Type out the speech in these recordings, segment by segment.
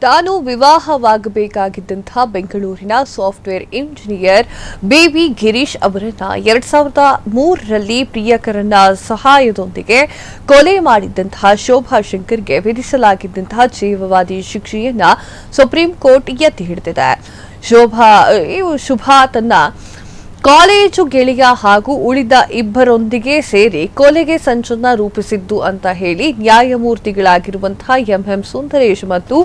ತಾನು ವಿವಾಹವಾಗಬೇಕಾಗಿದ್ದಂತಹ ಬೆಂಗಳೂರಿನ software engineer baby Girish ಅವರನ್ನ 2003ರಲ್ಲಿ ಪ್ರಿಯಕರನ ಸಹಾಯದೊಂದಿಗೆ ಕೊಲೆ ಮಾಡಿದ್ದಂತಹ ಶೋಭಾ ಶಂಕರ್ಗೆ ವಿಧಿಸಲಾಗಿದ್ದಂತಹ ಜೀವಾವಧಿ ಶಿಕ್ಷೆಯನ್ನ ಸುಪ್ರೀಂ ಕೋರ್ಟ್ ಎತ್ತಿ ಹಿಡಿದಿದೆ. ಶುಭಾ ತನ್ನ ಕಾಲೇಜು ಗೆಳೆಯ ಹಾಗೂ ಉಳಿದ ಇಬ್ಬರೊಂದಿಗೆ ಸೇರಿ ಕೊಲೆಗೆ ಸಂಚನ್ನ ರೂಪಿಸಿದ್ದು ಅಂತ ಹೇಳಿ ನ್ಯಾಯಮೂರ್ತಿಗಳಾಗಿರುವಂತಹ ಎಂಎಂ ಸುಂದರೇಶ್ ಮತ್ತು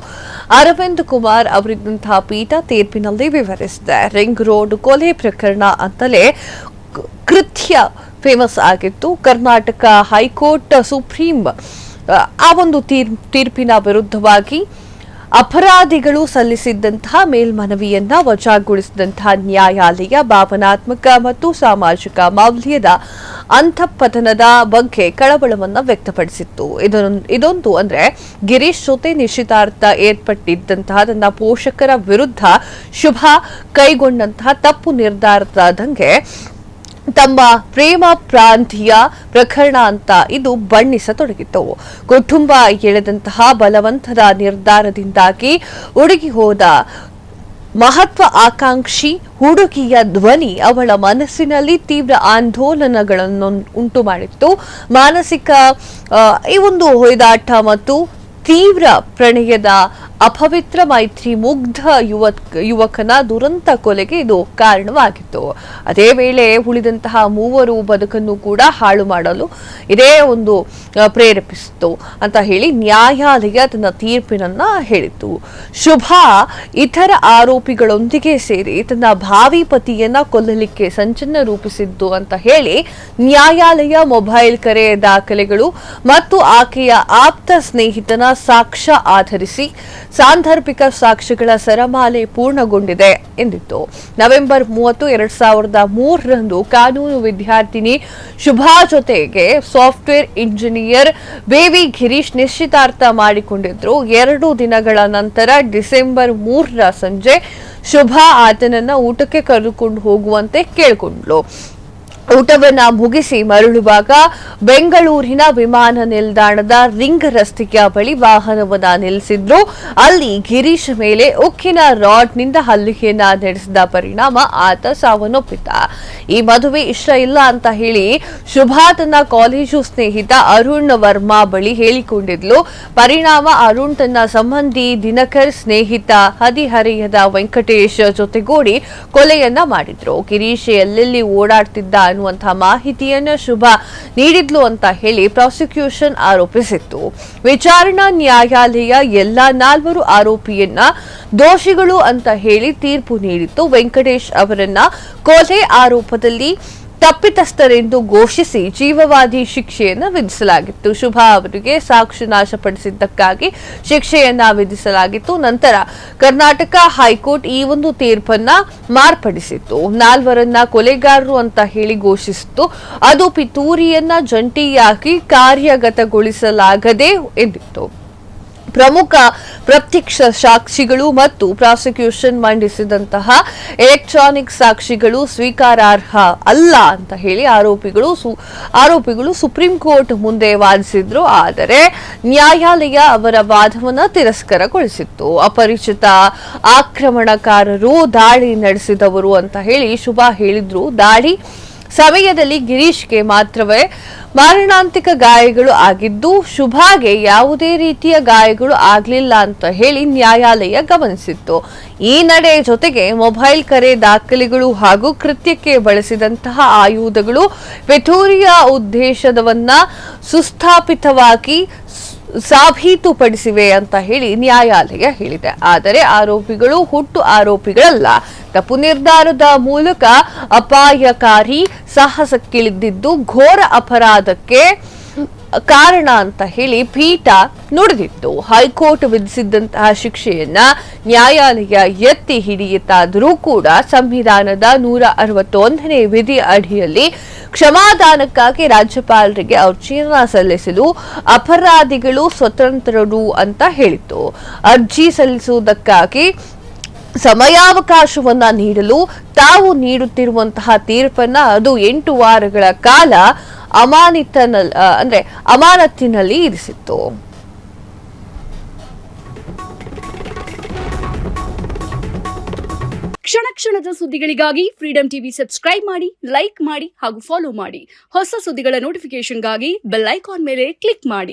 ಅರವಿಂದ್ ಕುಮಾರ್ ಅವರಿದ್ದಂತಹ ಪೀಠ ತೀರ್ಪಿನಲ್ಲಿ ವಿವರಿಸಿದೆ. ರಿಂಗ್ ರೋಡ್ ಕೊಲೆ ಪ್ರಕರಣ ಅಂತಲೇ ಕೃತ್ಯ ಫೇಮಸ್ ಆಗಿತ್ತು. ಕರ್ನಾಟಕ ಹೈಕೋರ್ಟ್ ಸುಪ್ರೀಂ ಆ ಒಂದು ತೀರ್ಪಿನ ವಿರುದ್ಧವಾಗಿ ಅಪರಾಧಿಗಳು ಸಲ್ಲಿಸಿದ್ದಂತಹ ಮೇಲ್ಮನವಿಯನ್ನ ವಜಾಗೊಳಿಸಿದಂತಹ ನ್ಯಾಯಾಲಯ ಭಾವನಾತ್ಮಕ ಮತ್ತು ಸಾಮಾಜಿಕ ಮೌಲ್ಯದ ಅಂತಃಪತನದ ಬಗ್ಗೆ ಕಳವಳವನ್ನ ವ್ಯಕ್ತಪಡಿಸಿತ್ತು. ಇದೊಂದು ಅಂದ್ರೆ ಗಿರೀಶ್ ಜೊತೆ ನಿಶ್ಚಿತಾರ್ಥ ಏರ್ಪಟ್ಟಿದ್ದಂತಹ ತನ್ನ ಪೋಷಕರ ವಿರುದ್ಧ ಶುಭಾ ಕೈಗೊಂಡಂತಹ ತಪ್ಪು ನಿರ್ಧಾರದಂಗೆ ತಮ್ಮ ಪ್ರೇಮ ಪ್ರಾಂತೀಯ ಪ್ರಕರಣ ಅಂತ ಇದು ಬಣ್ಣಿಸತೊಡಗಿತ್ತು. ಕುಟುಂಬ ಎಳೆದಂತಹ ಬಲವಂತದ ನಿರ್ಧಾರದಿಂದಾಗಿ ಉಡುಗಿ ಹೋದ ಮಹತ್ವ ಆಕಾಂಕ್ಷಿ ಹುಡುಗಿಯ ಧ್ವನಿ ಅವಳ ಮನಸ್ಸಿನಲ್ಲಿ ತೀವ್ರ ಆಂದೋಲನಗಳನ್ನು ಉಂಟು ಮಾಡಿತ್ತು. ಮಾನಸಿಕ ಈ ಒಂದು ಹೊಯ್ದಾಟ ಮತ್ತು ತೀವ್ರ ಪ್ರಣಯದ ಅಪವಿತ್ರ ಮೈತ್ರಿ ಮುಗ್ಧ ಯುವಕನ ದುರಂತ ಕೊಲೆಗೆ ಇದು ಕಾರಣವಾಗಿತ್ತು. ಅದೇ ವೇಳೆ ಉಳಿದಂತಹ ಮೂವರು ಬದುಕನ್ನು ಕೂಡ ಹಾಳು ಮಾಡಲು ಇದೇ ಒಂದು ಪ್ರೇರೇಪಿಸಿತು ಅಂತ ಹೇಳಿ ನ್ಯಾಯಾಲಯ ತನ್ನ ತೀರ್ಪಿನನ್ನ ಹೇಳಿತು. ಶುಭಾ ಇತರ ಆರೋಪಿಗಳೊಂದಿಗೆ ಸೇರಿ ತನ್ನ ಭಾವಿ ಪತಿಯನ್ನ ಕೊಲ್ಲಲಿಕ್ಕೆ ಸಂಚನ್ನ ರೂಪಿಸಿದ್ದು ಅಂತ ಹೇಳಿ ನ್ಯಾಯಾಲಯ ಮೊಬೈಲ್ ಕರೆ ದಾಖಲೆಗಳು ಮತ್ತು ಆಕೆಯ ಆಪ್ತ ಸ್ನೇಹಿತನ ಸಾಕ್ಷ್ಯ ಆಧರಿಸಿ ಸಾಂದರ್ಭಿಕ ಸಾಕ್ಷ್ಯಗಳ ಸರಮಾಲೆ ಪೂರ್ಣಗೊಂಡಿದೆ ಎಂದಿತ್ತು. ನವೆಂಬರ್ 30, 2003ರಂದು ಕಾನೂನು ವಿದ್ಯಾರ್ಥಿನಿ ಶುಭಾ ಜೊತೆಗೆ ಸಾಫ್ಟ್ವೇರ್ ಇಂಜಿನಿಯರ್ ಬೇಬಿ ಗಿರೀಶ್ ನಿಶ್ಚಿತಾರ್ಥ ಮಾಡಿಕೊಂಡಿದ್ರು. 2 ದಿನಗಳ ನಂತರ ಡಿಸೆಂಬರ್ 3ರ ಸಂಜೆ ಶುಭಾ ಆತನನ್ನ ಊಟಕ್ಕೆ ಕರೆದುಕೊಂಡು ಹೋಗುವಂತೆ ಕೇಳಿಕೊಂಡ್ಲು. ಊಟವನ್ನ ಮುಗಿಸಿ ಮರಳುವಾಗ ಬೆಂಗಳೂರಿನ ವಿಮಾನ ನಿಲ್ದಾಣದ ರಿಂಗ್ ರಸ್ತೆಯ ಬಳಿ ವಾಹನವನ್ನ ನಿಲ್ಲಿಸಿದ್ರು. ಅಲ್ಲಿ ಗಿರೀಶ್ ಮೇಲೆ ಉಕ್ಕಿನ ರಾಡ್ನಿಂದ ಹಲ್ಲೆಯನ್ನ ನಡೆಸಿದ ಪರಿಣಾಮ ಆತ ಸಾವನ್ನಪ್ಪಿದ್ದ. ಈ ಮದುವೆ ಇಷ್ಟ ಇಲ್ಲ ಅಂತ ಹೇಳಿ ಶುಭಾ ತನ್ನ ಕಾಲೇಜು ಸ್ನೇಹಿತ ಅರುಣ್ ವರ್ಮಾ ಬಳಿ ಹೇಳಿಕೊಂಡಿದ್ಲು. ಪರಿಣಾಮ ಅರುಣ್ ತನ್ನ ಸಂಬಂಧಿ ದಿನಕರ್ ಸ್ನೇಹಿತ ಹದಿಹರೆಯದ ವೆಂಕಟೇಶ್ ಜೊತೆಗೂಡಿ ಕೊಲೆಯನ್ನ ಮಾಡಿದ್ರು. ಗಿರೀಶ್ ಎಲ್ಲೆಲ್ಲಿ ಓಡಾಡ್ತಿದ್ದ ಅನ್ನುವಂತಹ ಮಾಹಿತಿಯನ್ನು ಶುಭಾ ನೀಡಿದ್ಲು ಅಂತ ಹೇಳಿ ಪ್ರಾಸಿಕ್ಯೂಷನ್ ಆರೋಪಿಸಿತ್ತು. ವಿಚಾರಣಾ ನ್ಯಾಯಾಲಯ ಎಲ್ಲಾ 4 ಆರೋಪಿಯನ್ನ ದೋಷಿಗಳು ಅಂತ ಹೇಳಿ ತೀರ್ಪು ನೀಡಿತ್ತು. ವೆಂಕಟೇಶ್ ಅವರನ್ನ ಕೊಲೆ ಆರೋಪದಲ್ಲಿ ತಪ್ಪಿತಸ್ಥರೆಂದು ಘೋಷಿಸಿ ಜೀವಾವಧಿ ಶಿಕ್ಷೆಯನ್ನ ವಿಧಿಸಲಾಗಿತ್ತು. ಶುಭಾ ಅವರಿಗೆ ಸಾಕ್ಷಿ ನಾಶಪಡಿಸಿದ್ದಕ್ಕಾಗಿ ಶಿಕ್ಷೆಯನ್ನ ವಿಧಿಸಲಾಗಿತ್ತು. ನಂತರ ಕರ್ನಾಟಕ ಹೈಕೋರ್ಟ್ ಈ ಒಂದು ತೀರ್ಪನ್ನ ಮಾರ್ಪಡಿಸಿತ್ತು. 4ರನ್ನ ಕೊಲೆಗಾರರು ಅಂತ ಹೇಳಿ ಘೋಷಿಸಿತ್ತು. ಅದು ಪಿತೂರಿಯನ್ನ ಜಂಟಿಯಾಗಿ ಕಾರ್ಯಗತಗೊಳಿಸಲಾಗದೆ ಎಂದಿತ್ತು. ಪ್ರಮುಖ ಪ್ರತ್ಯಕ್ಷ ಸಾಕ್ಷಿಗಳು ಮತ್ತು ಪ್ರಾಸಿಕ್ಯೂಷನ್ ಮಂಡಿಸಿದಂತಹ ಎಲೆಕ್ಟ್ರಾನಿಕ್ ಸಾಕ್ಷಿಗಳು ಸ್ವೀಕಾರಾರ್ಹ ಅಲ್ಲ ಅಂತ ಹೇಳಿ ಆರೋಪಿಗಳು ಸುಪ್ರೀಂ ಕೋರ್ಟ್ ಮುಂದೆ ವಾದಿಸಿದ್ರು. ಆದರೆ ನ್ಯಾಯಾಲಯ ಅವರ ವಾದವನ್ನು ತಿರಸ್ಕಾರಗೊಳಿಸಿತ್ತು. ಅಪರಿಚಿತ ಆಕ್ರಮಣಕಾರರು ದಾಳಿ ನಡೆಸಿದವರು ಅಂತ ಹೇಳಿ ಶುಭಾ ಹೇಳಿದ್ರು. ದಾಳಿ ಸಮಯದಲ್ಲಿ ಗಿರೀಶ್ಗೆ ಮಾತ್ರವೇ ಮಾರಣಾಂತಿಕ ಗಾಯಗಳು ಆಗಿದ್ದು ಶುಭಾಗೆ ಯಾವುದೇ ರೀತಿಯ ಗಾಯಗಳು ಆಗಲಿಲ್ಲ ಅಂತ ಹೇಳಿ ನ್ಯಾಯಾಲಯ ಗಮನಿಸಿತ್ತು. ಈ ನಡೆ ಜೊತೆಗೆ ಮೊಬೈಲ್ ಕರೆ ದಾಖಲೆಗಳು ಹಾಗೂ ಕೃತ್ಯಕ್ಕೆ ಬಳಸಿದಂತಹ ಆಯುಧಗಳು ಪಿತೂರಿಯ ಉದ್ದೇಶವನ್ನ ಸುಸ್ಥಾಪಿತವಾಗಿ ಸಾಬೀತುಪಡಿಸಿವೆ ಅಂತ ಹೇಳಿ ನ್ಯಾಯಾಲಯ ಹೇಳಿದೆ. ಆದರೆ ಆರೋಪಿಗಳು ಹುಟ್ಟು ಆರೋಪಿಗಳಲ್ಲ. ತಪ್ಪು ನಿರ್ಧಾರದ ಮೂಲಕ ಅಪಾಯಕಾರಿ ಸಾಹಸಕ್ಕಿಳಿದಿದ್ದು ಘೋರ ಅಪರಾಧಕ್ಕೆ ಕಾರಣ ಅಂತ ಹೇಳಿ ಪೀಠ ನುಡಿದಿತ್ತು. ಹೈಕೋರ್ಟ್ ವಿಧಿಸಿದ್ದಂತಹ ಶಿಕ್ಷೆಯನ್ನ ನ್ಯಾಯಾಲಯ ಎತ್ತಿ ಹಿಡಿಯಿತಾದರೂ ಕೂಡ ಸಂವಿಧಾನದ 161ನೇ ವಿಧಿ ಅಡಿಯಲ್ಲಿ ಕ್ಷಮಾದಾನಕ್ಕಾಗಿ ರಾಜ್ಯಪಾಲರಿಗೆ ಅರ್ಜಿಯನ್ನ ಸಲ್ಲಿಸಲು ಅಪರಾಧಿಗಳು ಸ್ವತಂತ್ರರು ಅಂತ ಹೇಳಿತ್ತು. ಅರ್ಜಿ ಸಲ್ಲಿಸುವುದಕ್ಕಾಗಿ ಸಮಯಾವಕಾಶವನ್ನ ನೀಡಲು ತಾವು ನೀಡುತ್ತಿರುವಂತಹ ತೀರ್ಪನ್ನ ಅದು 8 ವಾರಗಳ ಕಾಲ ಅಮಾನತಿನಲ್ಲಿ ಇರಿಸಿತ್ತು. ಕ್ಷಣ ಕ್ಷಣದ ಸುದ್ದಿಗಳಿಗಾಗಿ ಫ್ರೀಡಂ ಟಿವಿ ಸಬ್ಸ್ಕ್ರೈಬ್ ಮಾಡಿ, ಲೈಕ್ ಮಾಡಿ ಹಾಗೂ ಫಾಲೋ ಮಾಡಿ. ಹೊಸ ಸುದ್ದಿಗಳ ನೋಟಿಫಿಕೇಶನ್ಗಾಗಿ ಬೆಲ್ ಐಕಾನ್ ಮೇಲೆ ಕ್ಲಿಕ್ ಮಾಡಿ.